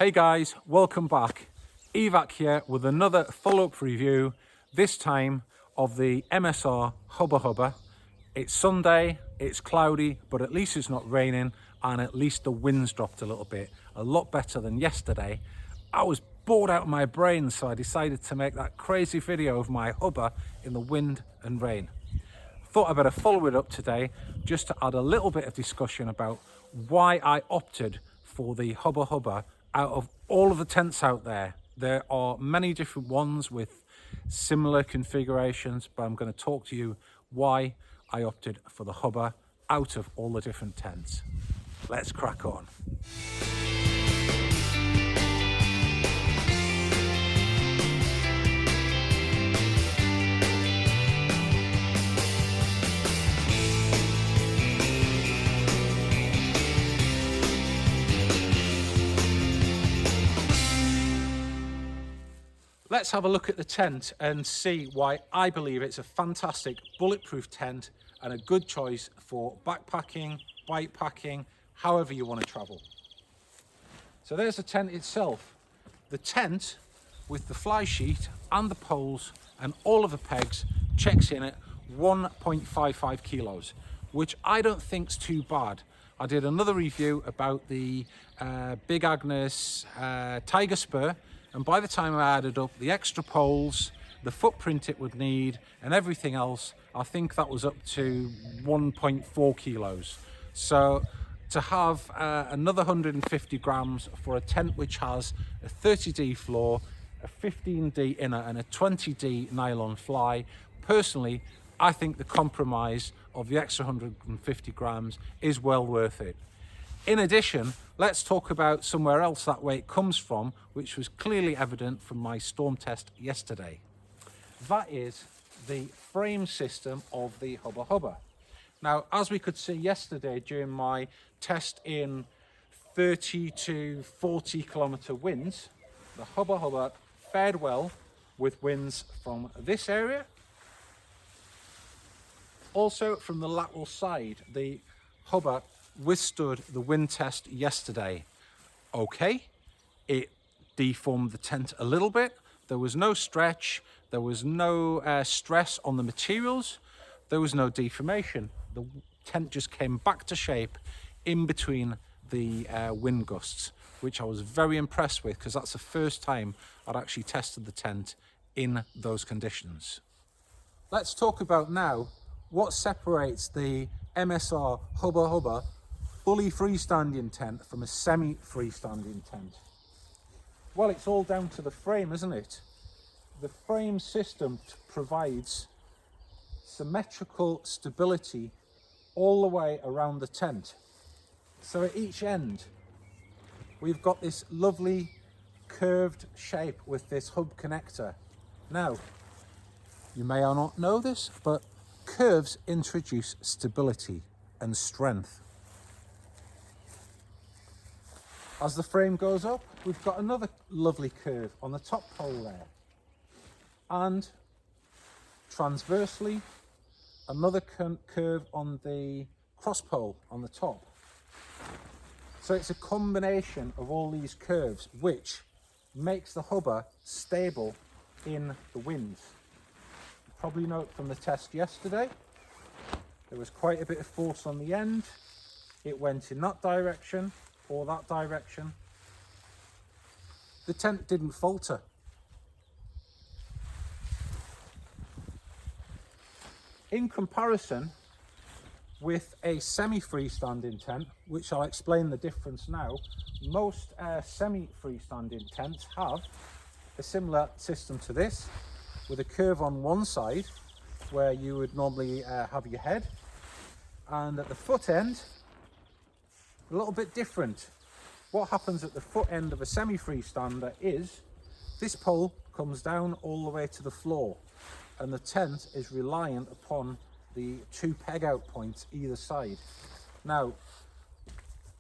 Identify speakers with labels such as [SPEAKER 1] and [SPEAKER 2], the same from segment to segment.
[SPEAKER 1] Hey guys, welcome back. Evac here with another follow-up review, this time of the MSR Hubba Hubba. It's Sunday, it's cloudy, but at least it's not raining and at least the wind's dropped a little bit. A lot better than yesterday. I was bored out of my brain, so I decided to make that crazy video of my hubba in the wind and rain. Thought I better follow it up today just to add a little bit of discussion about why I opted for the Hubba Hubba out of all of the tents out there. There are many different ones with similar configurations, but I'm going to talk to you why I opted for the Hubba out of all the different tents. Let's crack on. Let's have a look at the tent and see why I believe it's a fantastic bulletproof tent and a good choice for backpacking, bike packing, however you want to travel. So there's the tent itself. The tent with the fly sheet and the poles and all of the pegs checks in at 1.55 kilos, which I don't think's too bad. I did another review about the Big Agnes Tiger Spur, and by the time I added up the extra poles, the footprint it would need and everything else, I think that was up to 1.4 kilos. So to have another 150 grams for a tent which has a 30D floor, a 15D inner and a 20D nylon fly, personally I think the compromise of the extra 150 grams is well worth it. In addition, let's talk about somewhere else that weight comes from, which was clearly evident from my storm test yesterday. That is the frame system of the Hubba Hubba. Now, as we could see yesterday during my test in 30 to 40 kilometer winds, the Hubba Hubba fared well with winds from this area. Also from the lateral side, the Hubba withstood the wind test yesterday. Okay, it deformed the tent a little bit. There was no stretch, there was no stress on the materials, there was no deformation. The tent just came back to shape in between the wind gusts, which I was very impressed with because that's the first time I'd actually tested the tent in those conditions. Let's talk about now what separates the MSR Hubba Hubba fully freestanding tent from a semi-freestanding tent. Well, it's all down to the frame, isn't it? The frame system provides symmetrical stability all the way around the tent. So at each end, we've got this lovely curved shape with this hub connector. Now, you may or not know this, but curves introduce stability and strength. As the frame goes up, we've got another lovely curve on the top pole there. And transversely, another curve on the cross pole on the top. So it's a combination of all these curves which makes the Hubba stable in the winds. You probably note from the test yesterday, there was quite a bit of force on the end. It went in that direction or that direction. The tent didn't falter. In comparison with a semi-freestanding tent, which I'll explain the difference now, most semi-freestanding tents have a similar system to this, with a curve on one side where you would normally have your head, and at the foot end, a little bit different. What happens at the foot end of a semi-freestander is this pole comes down all the way to the floor and the tent is reliant upon the two peg out points either side. Now,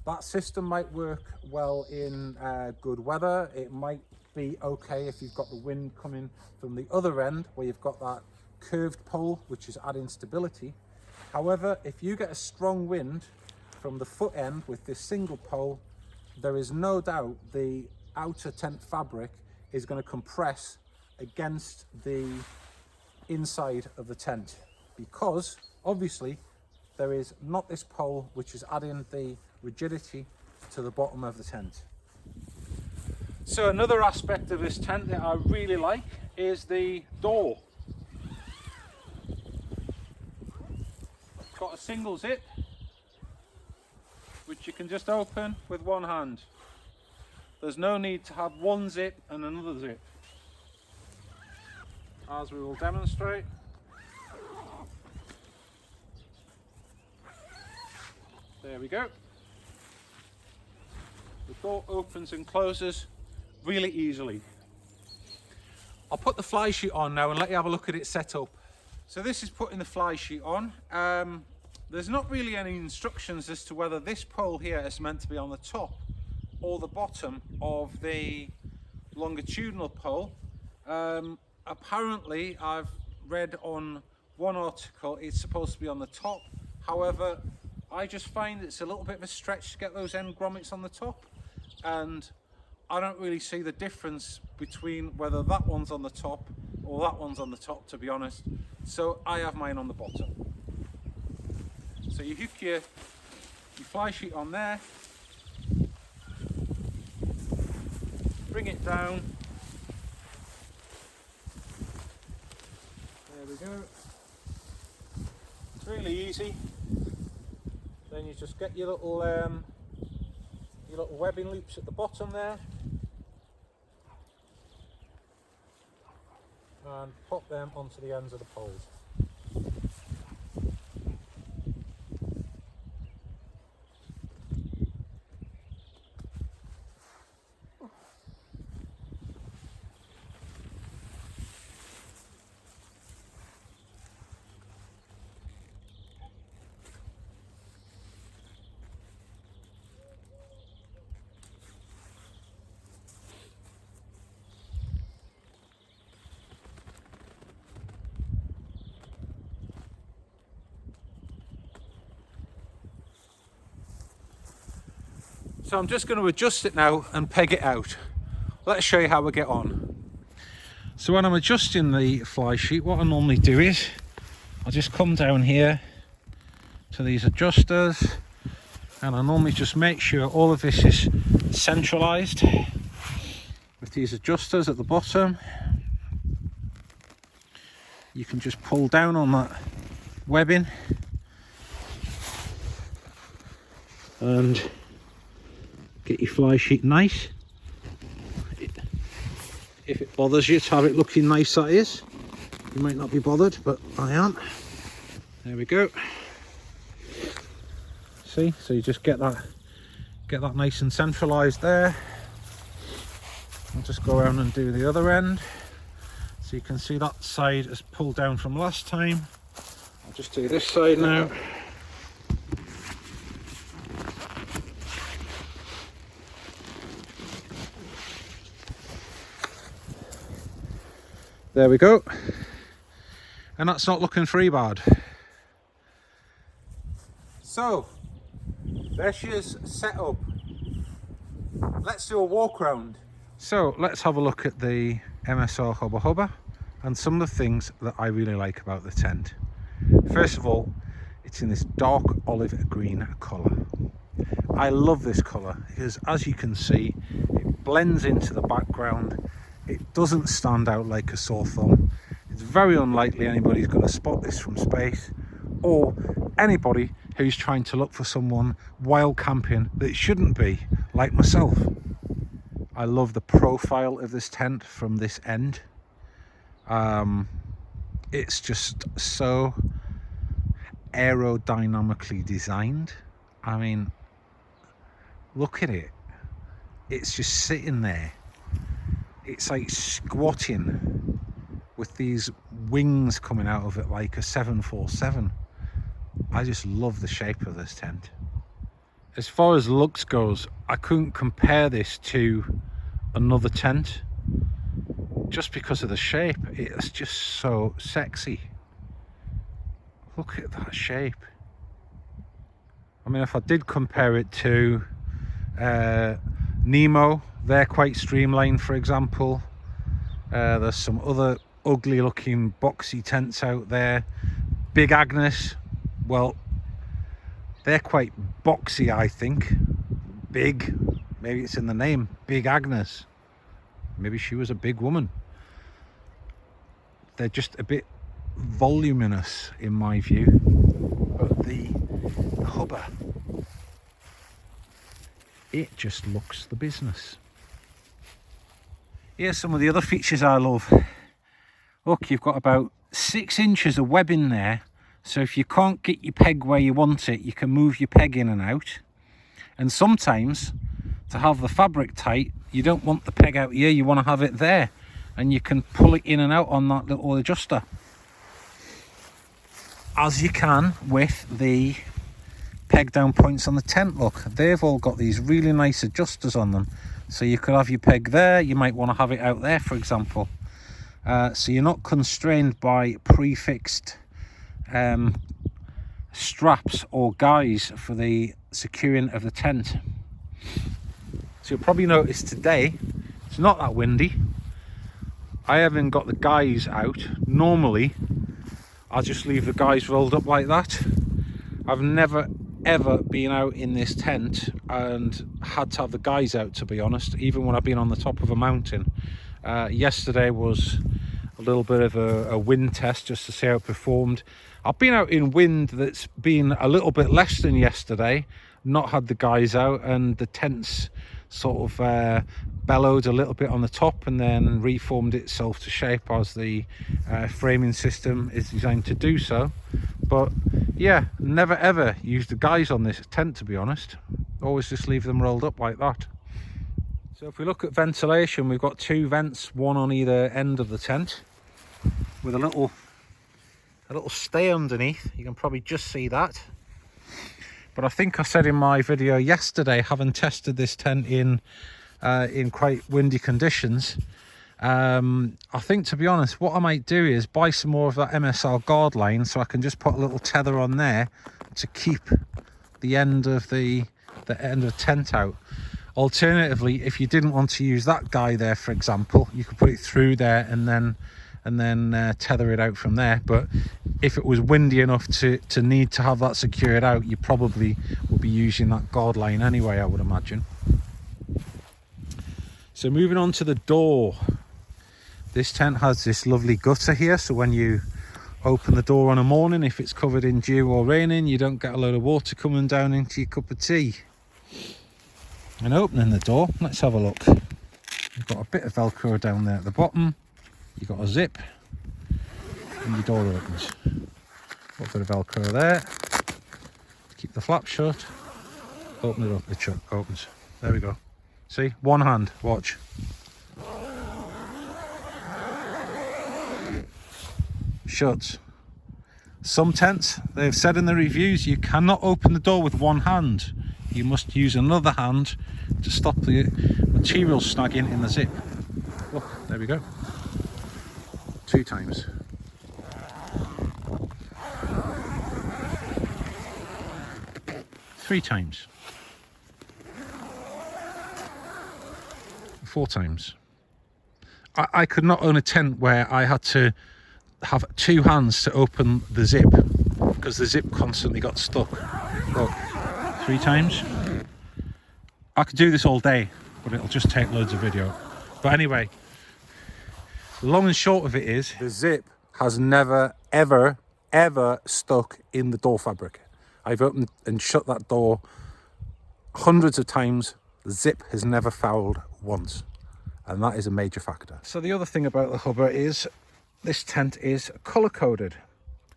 [SPEAKER 1] that system might work well in good weather. It might be okay if you've got the wind coming from the other end where you've got that curved pole which is adding stability. However, if you get a strong wind from the foot end with this single pole, there is no doubt the outer tent fabric is going to compress against the inside of the tent, because obviously there is not this pole which is adding the rigidity to the bottom of the tent. So another aspect of this tent that I really like is the door. Got a single zip which you can just open with one hand. There's no need to have one zip and another zip, as we will demonstrate. There we go. The door opens and closes really easily. I'll put the fly sheet on now and let you have a look at it set up. So this is putting the fly sheet on. There's not really any instructions as to whether this pole here is meant to be on the top or the bottom of the longitudinal pole. Apparently, I've read on one article it's supposed to be on the top. However, I just find it's a little bit of a stretch to get those end grommets on the top, and I don't really see the difference between whether that one's on the top or that one's on the top, to be honest. So I have mine on the bottom. So you hook your fly sheet on there, bring it down, there we go. It's really easy. Then you just get your little webbing loops at the bottom there and pop them onto the ends of the poles. So I'm just going to adjust it now and peg it out. Let's show you how we get on. So when I'm adjusting the fly sheet, what I normally do is I'll just come down here to these adjusters, and I normally just make sure all of this is centralized with these adjusters at the bottom. You can just pull down on that webbing and get your fly sheet nice. If it bothers you to have it looking nice, that is. You might not be bothered, but I am. There we go. See, so you just get that nice and centralized there. I'll just go around and do the other end. So you can see that side is pulled down from last time. I'll just do this side now. There we go, and that's not looking free bad. So there she is set up. Let's do a walk around. So let's have a look at the MSR Hubba Hubba and some of the things that I really like about the tent. First of all, it's in this dark olive green colour. I love this colour because, as you can see, it blends into the background. It doesn't stand out like a sore thumb. It's very unlikely anybody's going to spot this from space, or anybody who's trying to look for someone wild camping that shouldn't be, like myself. I love the profile of this tent from this end. It's just so aerodynamically designed. I mean, look at it. It's just sitting there. It's like squatting with these wings coming out of it like a 747. I just love the shape of this tent. As far as looks goes, I couldn't compare this to another tent just because of the shape. It's just so sexy. Look at that shape. I mean, if I did compare it to Nemo They're quite streamlined, for example. There's some other ugly looking boxy tents out there. Big Agnes, well, they're quite boxy, I think. Big, maybe it's in the name, Big Agnes. Maybe she was a big woman. They're just a bit voluminous in my view. But the Hubba, it just looks the business. Here's some of the other features I love. Look, you've got about 6 inches of webbing there. So if you can't get your peg where you want it, you can move your peg in and out. And sometimes, to have the fabric tight, you don't want the peg out here, you want to have it there. And you can pull it in and out on that little adjuster. As you can with the peg down points on the tent. Look, they've all got these really nice adjusters on them. So you could have your peg there, you might want to have it out there, for example. So you're not constrained by prefixed straps or guys for the securing of the tent. So you'll probably notice today it's not that windy. I haven't got the guys out. Normally I'll just leave the guys rolled up like that. I've never ever been out in this tent and had to have the guys out, to be honest, even when I've been on the top of a mountain. Yesterday was a little bit of a wind test just to see how it performed. I've been out in wind that's been a little bit less than yesterday, not had the guys out, and the tent's sort of bellowed a little bit on the top and then reformed itself to shape as the framing system is designed to do so. But yeah, never ever use the guys on this tent, to be honest. Always just leave them rolled up like that. So if we look at ventilation, we've got 2 vents, one on either end of the tent, with a little stay underneath. You can probably just see that. But I think I said in my video yesterday, having tested this tent in quite windy conditions, I think, to be honest, what I might do is buy some more of that MSR guard line, so I can just put a little tether on there to keep the end of the tent out. Alternatively, if you didn't want to use that guy there, for example, you could put it through there and then tether it out from there. But if it was windy enough to need to have that secured out, you probably would be using that guard line anyway, I would imagine. So moving on to the door. This tent has this lovely gutter here, so when you open the door on a morning, if it's covered in dew or raining, you don't get a load of water coming down into your cup of tea. And opening the door, let's have a look. You've got a bit of Velcro down there at the bottom. You've got a zip, and your door opens. Got a bit of Velcro there. Keep the flap shut. Open it up, it opens. There we go. See, one hand, watch. Shuts. Some tents, they've said in the reviews, you cannot open the door with one hand. You must use another hand to stop the material snagging in the zip. Look, there we go. 2 times. 3 times. 4 times. I could not own a tent where I had to have 2 hands to open the zip because the zip constantly got stuck. Look, 3 times. I could do this all day, but it'll just take loads of video. But anyway, the long and short of it is, the zip has never, ever, ever stuck in the door fabric. I've opened and shut that door hundreds of times. The zip has never fouled once. And that is a major factor. So the other thing about the Hubba is this tent is color coded.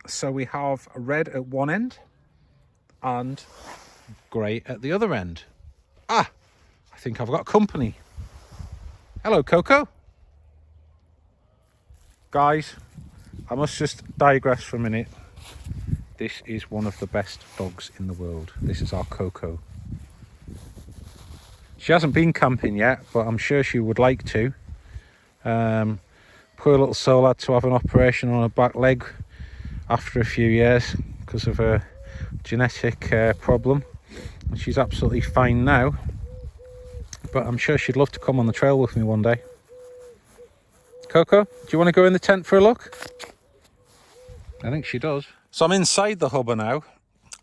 [SPEAKER 1] So we have red at one end and grey at the other end. Ah, I think I've got company. Hello, Coco. Guys, I must just digress for a minute. This is one of the best dogs in the world. This is our Coco. She hasn't been camping yet, but I'm sure she would like to. Poor little soul had to have an operation on her back leg after a few years because of a genetic problem. And she's absolutely fine now. but I'm sure she'd love to come on the trail with me one day. Coco, do you want to go in the tent for a look? I think she does. So I'm inside the Hubba now,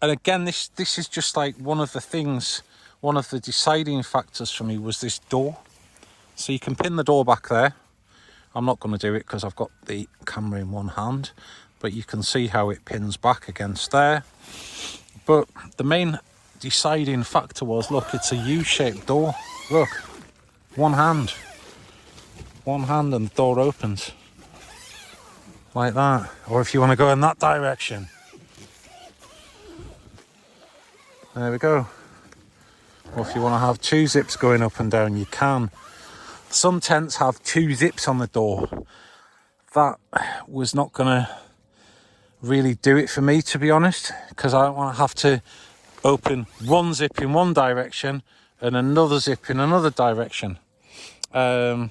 [SPEAKER 1] and again, this is just like one of the things, one of the deciding factors for me was this door. So you can pin the door back there. I'm not going to do it because I've got the camera in one hand, but you can see how it pins back against there. But the main deciding factor was, look, it's a U-shaped door. Look, one hand and the door opens like that. Or if you want to go in that direction, there we go. Or if you want to have two zips going up and down, you can. Some tents have two zips on the door. That was not going to really do it for me, to be honest, because I don't want to have to open one zip in one direction and another zip in another direction. There's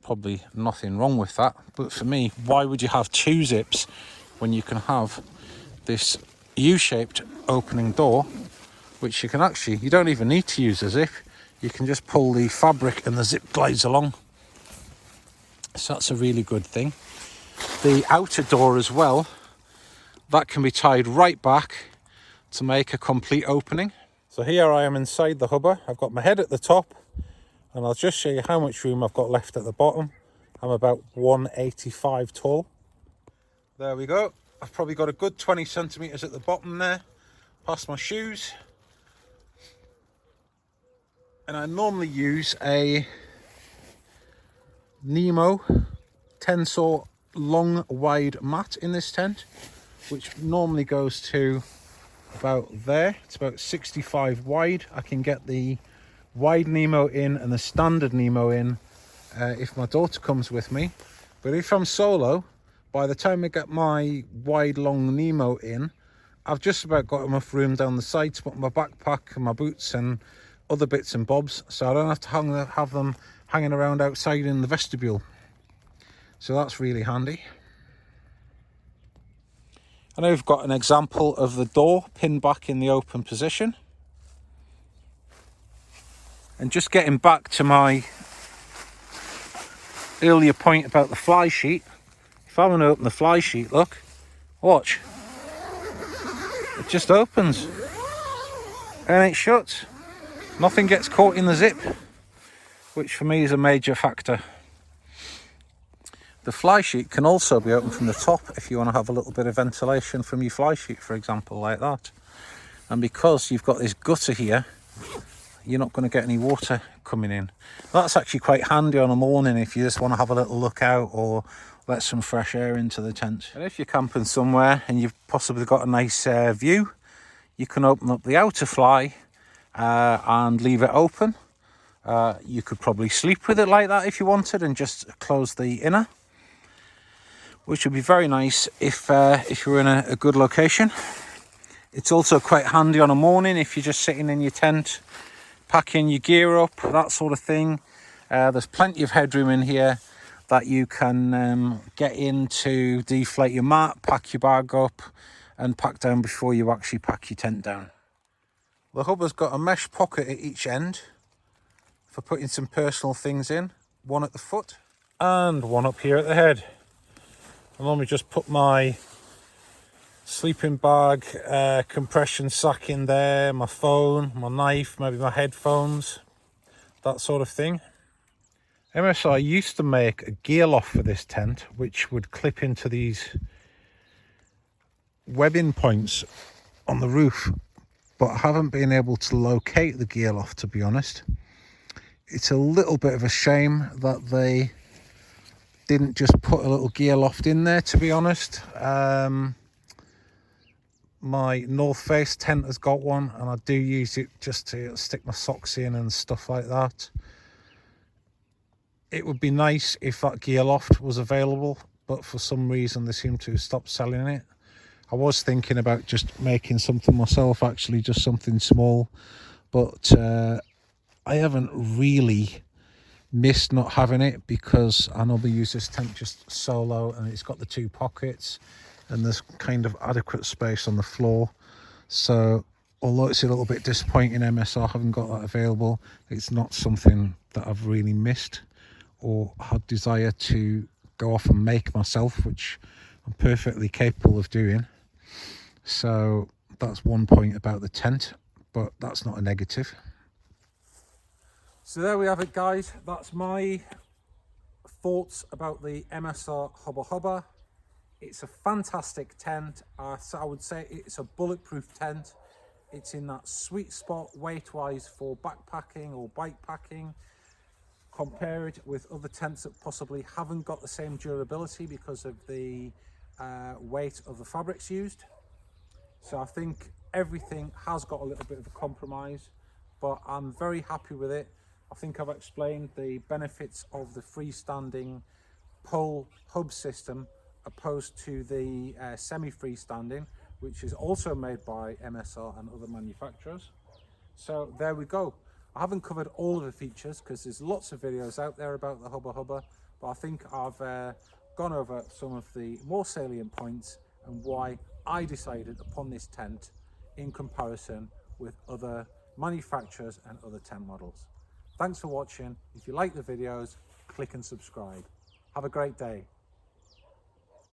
[SPEAKER 1] probably nothing wrong with that, but for me, why would you have two zips when you can have this U-shaped opening door, which you can actually, you don't even need to use a zip. You can just pull the fabric and the zip glides along. So that's a really good thing. The outer door as well, that can be tied right back to make a complete opening. So here I am inside the Hubba. I've got my head at the top, and I'll just show you how much room I've got left at the bottom. I'm about 185 tall. There we go. I've probably got a good 20 centimeters at the bottom there, past my shoes. And I normally use a Nemo Tensor long wide mat in this tent, which normally goes to about there. It's about 65 wide. I can get the wide Nemo in and the standard Nemo in if my daughter comes with me. But if I'm solo, by the time I get my wide long Nemo in, I've just about got enough room down the side to put my backpack and my boots and other bits and bobs, so I don't have to have them hanging around outside in the vestibule. So that's really handy. And now we've got an example of the door pinned back in the open position. And just getting back to my earlier point about the fly sheet, if I want to open the fly sheet, look, watch, it just opens and it shuts. Nothing gets caught in the zip, which for me is a major factor. The fly sheet can also be opened from the top if you want to have a little bit of ventilation from your fly sheet, for example, like that. And because you've got this gutter here, you're not going to get any water coming in. That's actually quite handy on a morning if you just want to have a little look out or let some fresh air into the tent. And if you're camping somewhere and you've possibly got a nice view, you can open up the outer fly and leave it open. You could probably sleep with it like that if you wanted and just close the inner, which would be very nice if you're in a good location. It's also quite handy on a morning if you're just sitting in your tent, packing your gear up, that sort of thing. There's plenty of headroom in here that you can get in to deflate your mat, pack your bag up and pack down before you actually pack your tent down. The Hubba's got a mesh pocket at each end for putting some personal things in, one at the foot and one up here at the head. I normally just put my sleeping bag, compression sack in there, my phone, my knife, maybe my headphones, that sort of thing. MSR used to make a gear loft for this tent, which would clip into these webbing points on the roof, but I haven't been able to locate the gear loft, to be honest. It's a little bit of a shame that they didn't just put a little gear loft in there, to be honest. My North Face tent has got one and I do use it just to stick my socks in and stuff like that. It would be nice if that gear loft was available, but for some reason they seem to have stopped selling it. I was thinking about just making something myself, actually, just something small, but I haven't really missed not having it because I normally use this tent just solo and it's got the two pockets and there's kind of adequate space on the floor. So although it's a little bit disappointing MSR haven't got that available, it's not something that I've really missed or had desire to go off and make myself, which I'm perfectly capable of doing. So that's one point about the tent, but that's not a negative. So there we have it, guys. That's my thoughts about the MSR Hubba Hubba. It's a fantastic tent. So I would say it's a bulletproof tent. It's in that sweet spot weight-wise for backpacking or bike packing. Compare it with other tents that possibly haven't got the same durability because of the weight of the fabrics used. So I think everything has got a little bit of a compromise, but I'm very happy with it. I think I've explained the benefits of the freestanding pole hub system opposed to the semi-freestanding, which is also made by MSR and other manufacturers. So there we go. I haven't covered all of the features because there's lots of videos out there about the Hubba Hubba, but I think I've gone over some of the more salient points and why I decided upon this tent in comparison with other manufacturers and other tent models. Thanks for watching. If you like the videos, click and subscribe. Have a great day.